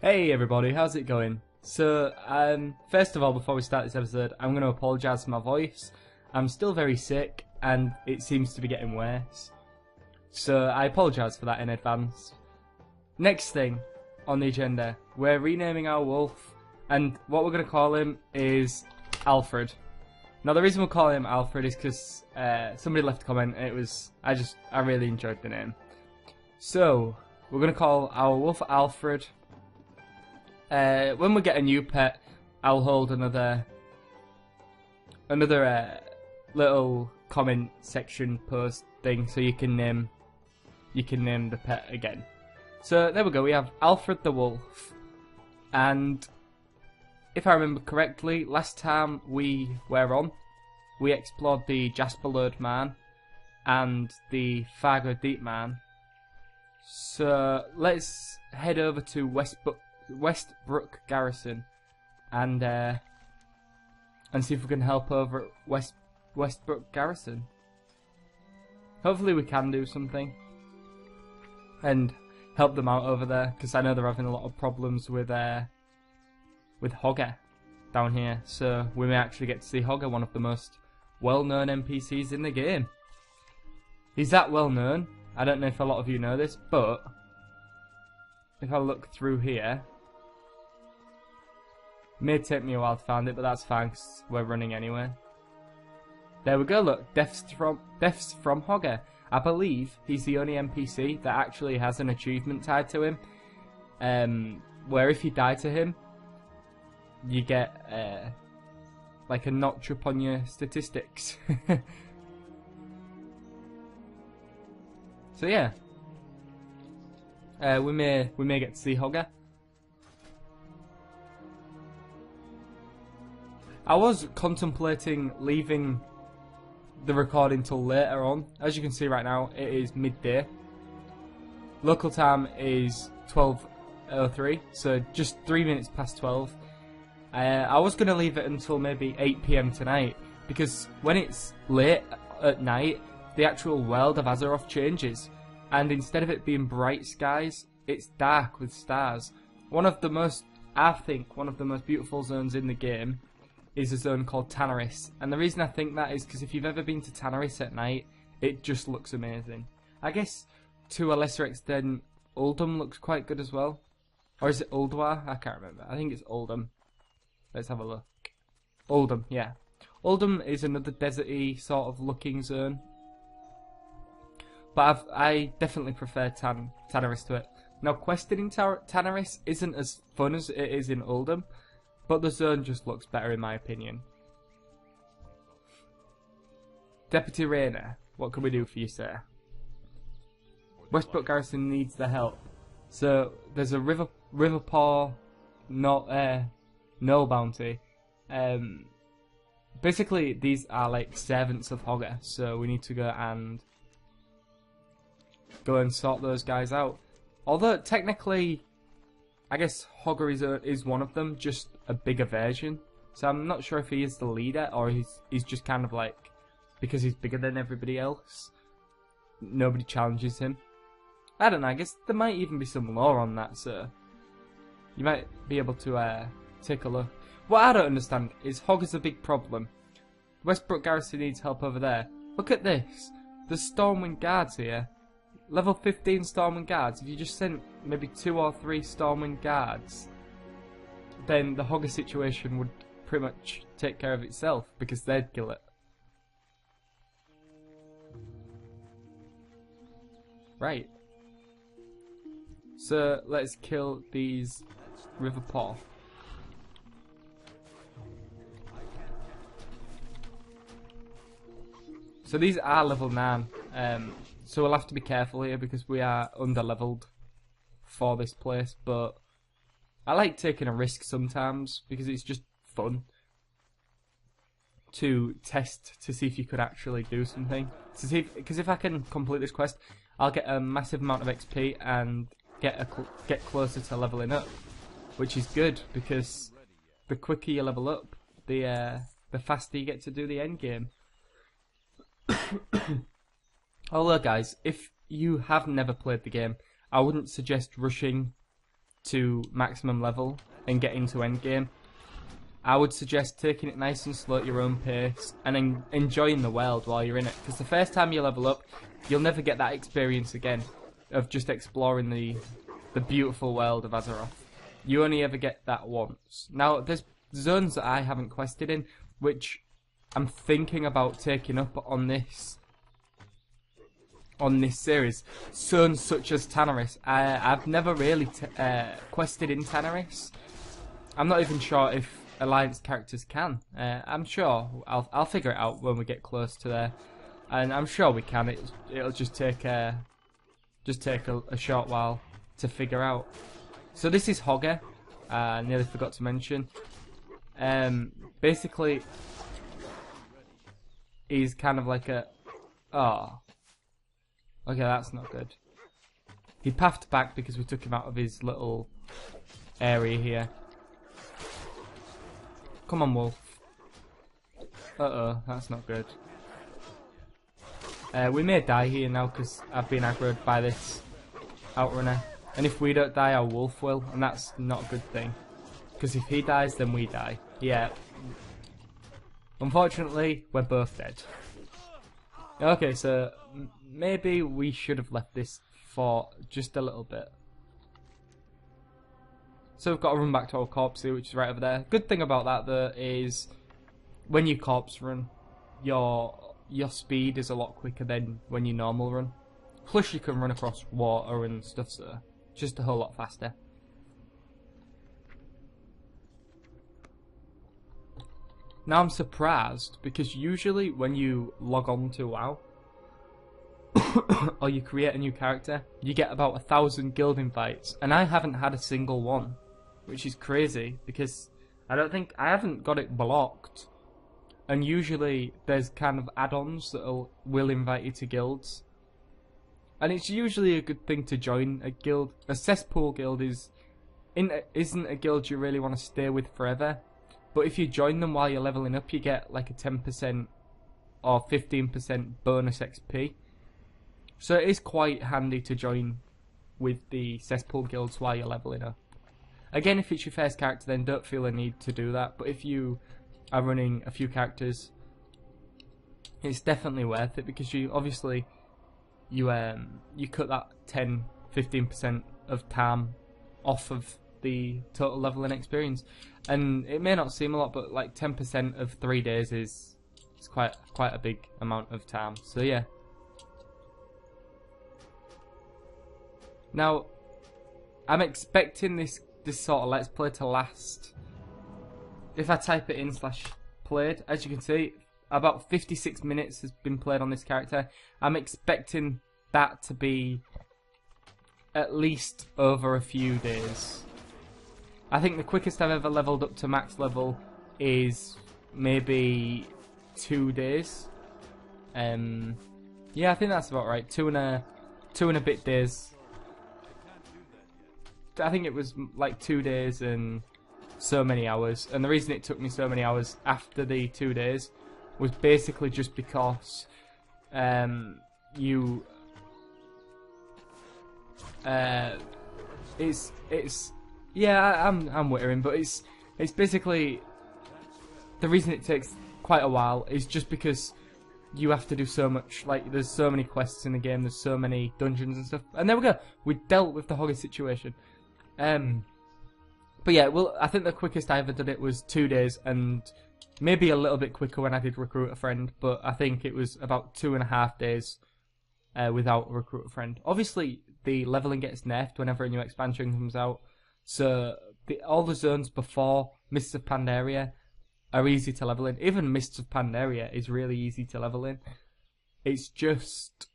Hey everybody, how's it going? So, first of all, before we start this episode, I'm going to apologise for my voice. I'm still very sick, and it seems to be getting worse. So, I apologise for that in advance. Next thing on the agenda, we're renaming our wolf, and what we're going to call him is Alfred. Now, the reason we're calling him Alfred is because somebody left a comment, and I really enjoyed the name. So, we're going to call our wolf Alfred. When we get a new pet, I'll hold another little comment section post thing, so you can name the pet again. So there we go. We have Alfred the wolf, and if I remember correctly, last time we were on, we explored the Jasperlode man and the Fargo Deep man. So let's head over to Westbrook garrison and see if we can help over at Westbrook garrison. Hopefully we can do something and help them out over there, because I know they're having a lot of problems with hogger down here. So we may actually get to see Hogger, one of the most well-known NPCs in the game. He's that well known. I don't know if a lot of you know this, but if I look through here, it may take me a while to find it, but that's fine because we're running anyway. There we go, look, deaths from Hogger. I believe he's the only NPC that actually has an achievement tied to him, where if you die to him, you get like a notch up on your statistics. So yeah, we may get to see Hogger. I was contemplating leaving the recording till later on. As you can see right now, it is midday. Local time is 12:03, so just 3 minutes past 12. I was going to leave it until maybe 8 PM tonight, because when it's late at night, the actual world of Azeroth changes, and instead of it being bright skies, it's dark with stars. I think one of the most beautiful zones in the game is a zone called Tanarys, and the reason I think that is because if you've ever been to Tanarys at night, it just looks amazing. I guess to a lesser extent, Uldum looks quite good as well. Or is it Ulduar? I can't remember. I think it's Uldum. Let's have a look. Uldum, yeah. Uldum is another deserty sort of looking zone, but I definitely prefer Tanarys to it. Now, questing in Tanarys isn't as fun as it is in Uldum, but the zone just looks better in my opinion. Deputy Rainer, what can we do for you, sir? Westbrook garrison needs the help. So there's a Riverpaw gnoll bounty. Basically these are like servants of Hogger, so we need to go and sort those guys out. Although technically, I guess Hogger is one of them, just a bigger version. So I'm not sure if he is the leader, or he's just kind of like, because he's bigger than everybody else, nobody challenges him. I don't know, I guess there might even be some lore on that, so you might be able to take a look. What I don't understand is Hogger's a big problem. Westbrook garrison needs help over there. Look at this. There's Stormwind guards here. Level 15 Stormwind guards. If you just sent maybe 2 or 3 Stormwind guards, then the Hogger situation would pretty much take care of itself, because they'd kill it. Right. So let's kill these Riverpaw. So these are level 9. So we'll have to be careful here because we are under-leveled for this place, but I like taking a risk sometimes because it's just fun to test to see if you could actually do something. Because if I can complete this quest, I'll get a massive amount of XP and get closer to leveling up, which is good because the quicker you level up, the faster you get to do the end game. Although guys, if you have never played the game, I wouldn't suggest rushing to maximum level and get into endgame, I would suggest taking it nice and slow at your own pace and enjoying the world while you're in it. Because the first time you level up, you'll never get that experience again of just exploring the beautiful world of Azeroth. You only ever get that once. Now, there's zones that I haven't quested in, which I'm thinking about taking up on this series. Zones such as Tanaris. I've never really quested in Tanaris. I'm not even sure if Alliance characters can. I'm sure I'll figure it out when we get close to there, and I'm sure we can. It'll just take a short while to figure out. So this is Hogger. I nearly forgot to mention. Basically, he's kind of like a... Oh. Okay, that's not good. He pathed back because we took him out of his little area here. Come on, wolf. Uh-oh, that's not good. We may die here now because I've been aggroed by this outrunner. And if we don't die, our wolf will, and that's not a good thing. Because if he dies, then we die. Yeah. Unfortunately, we're both dead. Okay, so maybe we should have left this for just a little bit. So we've got to run back to our corpse here, which is right over there. Good thing about that, though, is when you corpse run, your speed is a lot quicker than when you normal run. Plus, you can run across water and stuff, so just a whole lot faster. Now I'm surprised because usually when you log on to WoW or you create a new character, you get about 1,000 guild invites, and I haven't had a single one, which is crazy because I haven't got it blocked. And usually there's kind of add-ons that will invite you to guilds. And it's usually a good thing to join a guild. A cesspool guild isn't a guild you really want to stay with forever. But if you join them while you're leveling up, you get like a 10% or 15% bonus XP. So it is quite handy to join with the cesspool guilds while you're leveling up. Again, if it's your first character, then don't feel a need to do that. But if you are running a few characters, it's definitely worth it because you obviously you cut that 10-15% of time off of the total leveling experience, and it may not seem a lot, but like 10% of 3 days is quite a big amount of time. So yeah. Now I'm expecting this sort of let's play to last. If I type it in /played, as you can see, about 56 minutes has been played on this character. I'm expecting that to be at least over a few days. I think the quickest I've ever leveled up to max level is maybe 2 days. Yeah, I think that's about right. Two and a bit days. I think it was like 2 days and so many hours. And the reason it took me so many hours after the 2 days was basically just because I'm wittering, but it's basically the reason it takes quite a while is just because you have to do so much. Like, there's so many quests in the game, there's so many dungeons and stuff. And there we go, we dealt with the hogger situation. But yeah, well, I think the quickest I ever did it was 2 days, and maybe a little bit quicker when I did recruit a friend, but I think it was about 2.5 days without recruit a friend. Obviously, the leveling gets nerfed whenever a new expansion comes out, so all the zones before Mists of Pandaria are easy to level in. Even Mists of Pandaria is really easy to level in. It's just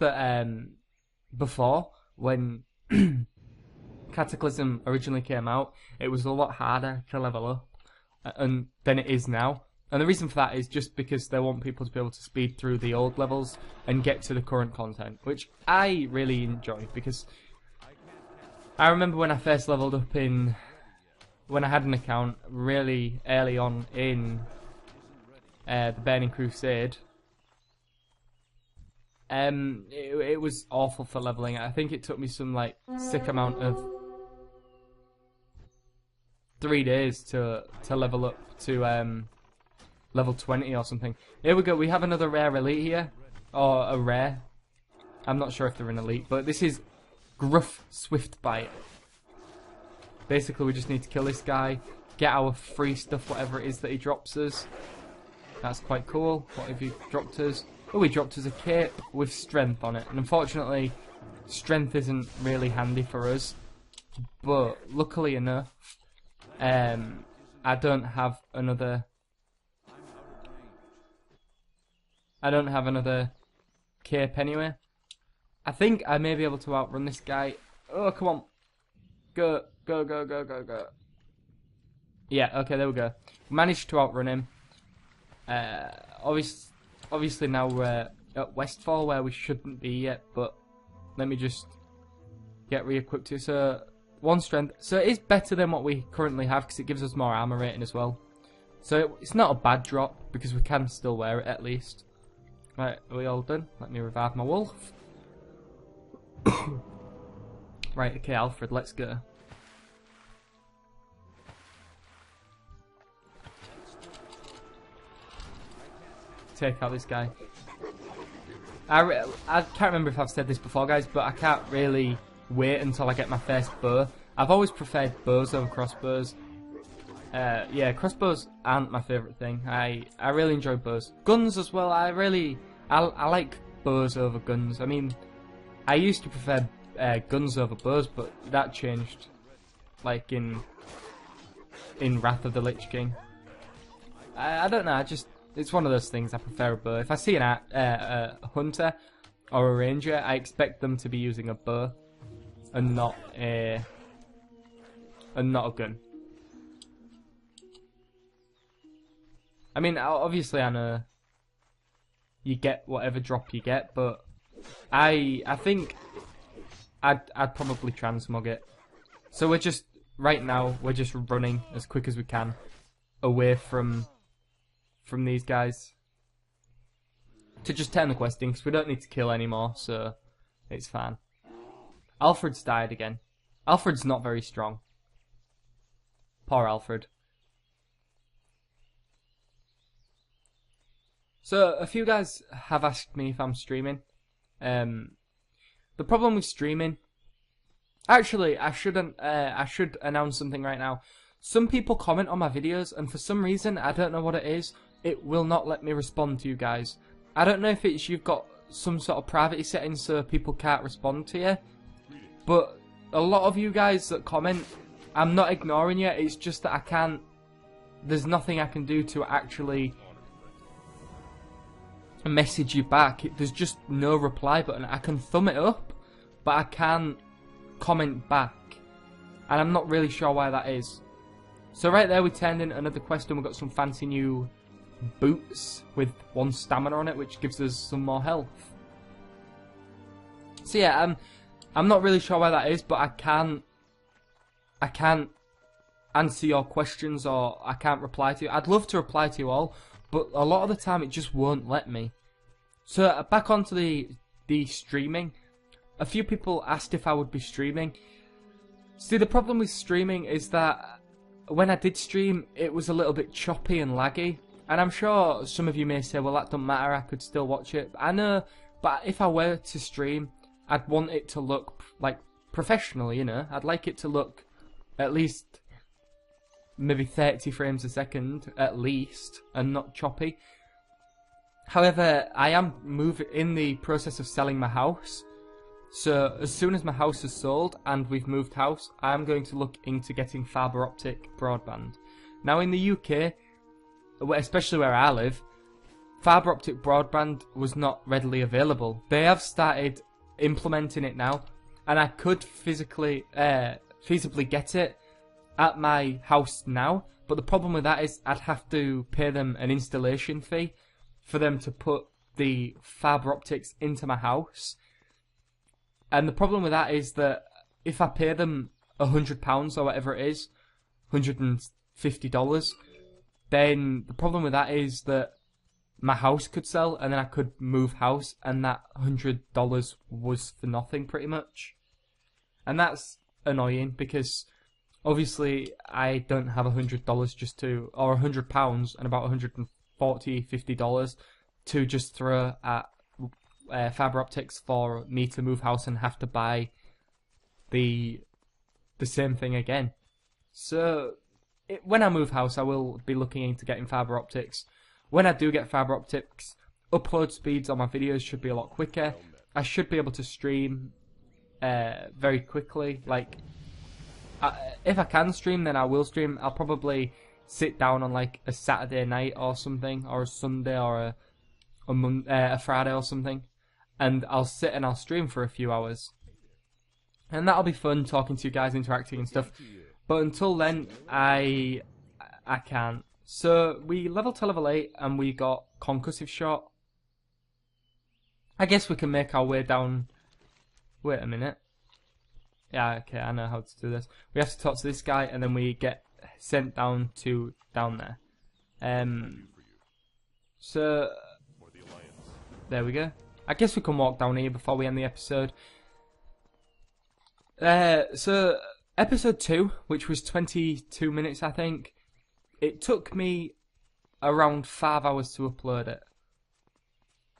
that before, when Cataclysm originally came out, it was a lot harder to level up than it is now. And the reason for that is just because they want people to be able to speed through the old levels and get to the current content, which I really enjoy, because I remember when I first leveled up when I had an account really early on in the Burning Crusade, It was awful for leveling. I think it took me some like sick amount of 3 days to level up to level 20 or something. Here we go. We have another rare elite here, or a rare. I'm not sure if they're an elite, but this is Gruff Swiftbite. Basically, we just need to kill this guy, get our free stuff, whatever it is that he drops us. That's quite cool. What have you dropped us? Oh, he dropped us a cape with strength on it. And unfortunately, strength isn't really handy for us. But luckily enough, I don't have another cape anyway. I think I may be able to outrun this guy. Oh, come on. Go, go, go, go, go, go. Yeah, okay, there we go. Managed to outrun him. Obviously now we're at Westfall where we shouldn't be yet, but let me just get re-equipped here. So, 1 strength. So it is better than what we currently have because it gives us more armor rating as well. So it's not a bad drop because we can still wear it at least. Right, are we all done? Let me revive my wolf. Right, okay, Alfred, let's go. Take out this guy. I can't remember if I've said this before, guys, but I can't really wait until I get my first bow. I've always preferred bows over crossbows. Yeah, crossbows aren't my favourite thing. I really enjoy bows. Guns as well. I like bows over guns. I mean, I used to prefer guns over bows, but that changed, like in Wrath of the Lich King. I don't know. It's one of those things. I prefer a bow. If I see a hunter or a ranger, I expect them to be using a bow and not a gun. I mean, obviously, I know you get whatever drop you get, but I think I'd probably transmog it. So right now we're just running as quick as we can away from these guys to just turn the quest in, because we don't need to kill anymore, so it's fine. Alfred's died again. Alfred's not very strong. Poor Alfred. So a few guys have asked me if I'm streaming. The problem with streaming, actually, I should announce something right now. Some people comment on my videos, and for some reason, I don't know what it is, it will not let me respond to you guys. I don't know if it's you've got some sort of privacy settings so people can't respond to you, but a lot of you guys that comment, I'm not ignoring you, it's just that I can't, there's nothing I can do to actually message you back. There's just no reply button. I can thumb it up, but I can't comment back, and I'm not really sure why that is. So right there we turned in another quest and we got some fancy new boots with 1 stamina on it, which gives us some more health. So yeah, I'm not really sure why that is, but I can't answer your questions, or I can't reply to you. I'd love to reply to you all, but a lot of the time it just won't let me. So back onto the streaming. A few people asked if I would be streaming. See, the problem with streaming is that when I did stream, it was a little bit choppy and laggy. And I'm sure some of you may say, well, that don't matter, I could still watch it. I know, but if I were to stream, I'd want it to look like professional, you know. I'd like it to look at least maybe 30 frames a second at least, and not choppy. However, I am in the process of selling my house. So as soon as my house is sold and we've moved house, I'm going to look into getting fibre optic broadband. Now in the UK, especially where I live, fibre optic broadband was not readily available. They have started implementing it now, and I could feasibly get it at my house now, but the problem with that is I'd have to pay them an installation fee for them to put the fibre optics into my house. And the problem with that is that if I pay them £100 or whatever it is, $150, then the problem with that is that my house could sell, and then I could move house, and that $100 was for nothing pretty much. And that's annoying because obviously I don't have $100 just to, or £100 and about $150 to just throw at fibre optics for me to move house and have to buy the same thing again. So when I move house, I will be looking into getting fibre optics. When I do get fibre optics, upload speeds on my videos should be a lot quicker. I should be able to stream very quickly. Like, if I can stream, then I will stream. I'll probably sit down on like a Saturday night or something, or a Sunday, or a Friday or something, and I'll sit and I'll stream for a few hours. And that'll be fun, talking to you guys, interacting and stuff. But until then, I can't. So we leveled to level 8 and we got concussive shot. I guess we can make our way down. Wait a minute. Yeah, okay, I know how to do this. We have to talk to this guy and then we get sent down there. So there we go. I guess we can walk down here before we end the episode. So episode 2, which was 22 minutes, I think, it took me around 5 hours to upload it.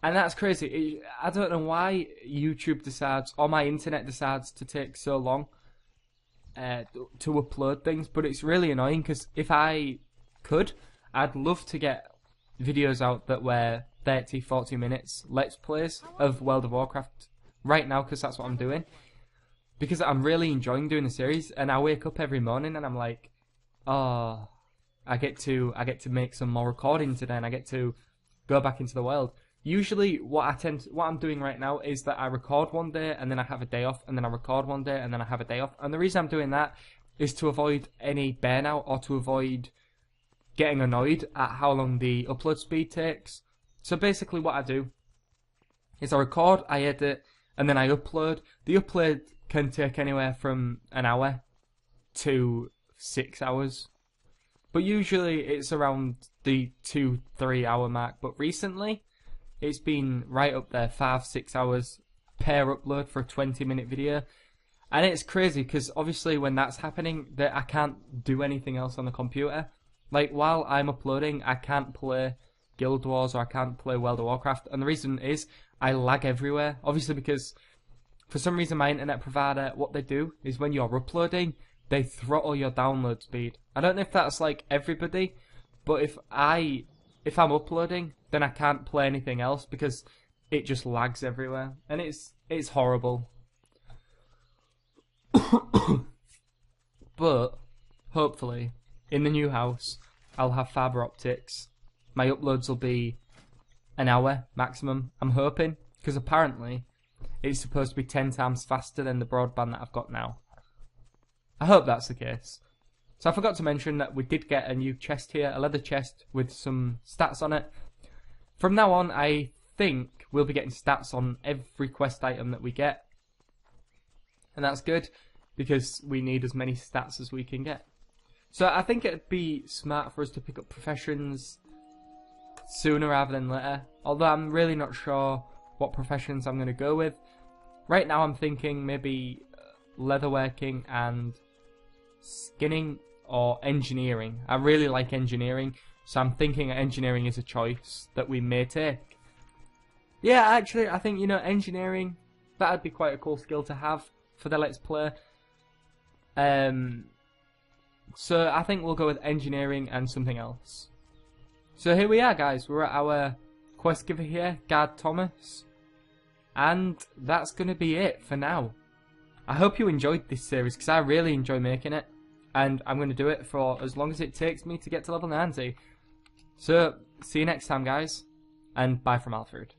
And that's crazy. I don't know why YouTube decides, or my internet decides to take so long to upload things, but it's really annoying because if I could, I'd love to get videos out that were 30, 40 minutes Let's Plays of World of Warcraft right now, because that's what I'm doing. Because I'm really enjoying doing the series, and I wake up every morning and I'm like, oh, I get to make some more recording today, and I get to go back into the world. Usually, what I'm doing right now is that I record one day and then I have a day off, and then I record one day and then I have a day off. And the reason I'm doing that is to avoid any burnout, or to avoid getting annoyed at how long the upload speed takes. So basically, what I do is I record, I edit, and then I upload. The upload can take anywhere from an hour to 6 hours. But usually it's around the 2-3 hour mark. But recently, it's been right up there, 5-6 hours per upload for a 20-minute video. And it's crazy because obviously when that's happening, that I can't do anything else on the computer. Like, while I'm uploading, I can't play Guild Wars or I can't play World of Warcraft. And the reason is I lag everywhere. Obviously because for some reason my internet provider, what they do is when you're uploading, they throttle your download speed. I don't know if that's like everybody, but if I'm uploading, then I can't play anything else because it just lags everywhere, and it's horrible. But hopefully, in the new house, I'll have fibre optics. My uploads will be an hour maximum, I'm hoping, because apparently it's supposed to be 10 times faster than the broadband that I've got now. I hope that's the case. So I forgot to mention that we did get a new chest here, a leather chest with some stats on it. From now on, I think we'll be getting stats on every quest item that we get. And that's good, because we need as many stats as we can get. So I think it'd be smart for us to pick up professions sooner rather than later. Although I'm really not sure what professions I'm going to go with. Right now I'm thinking maybe leatherworking and skinning or engineering. I really like engineering, so I'm thinking engineering is a choice that we may take. Yeah, actually, I think, engineering, that'd be quite a cool skill to have for the Let's Play. So I think we'll go with engineering and something else. So here we are, guys. We're at our quest giver here, Guard Thomas. And that's going to be it for now. I hope you enjoyed this series, because I really enjoy making it. And I'm going to do it for as long as it takes me to get to level 90. So, see you next time, guys. And bye from Alfred.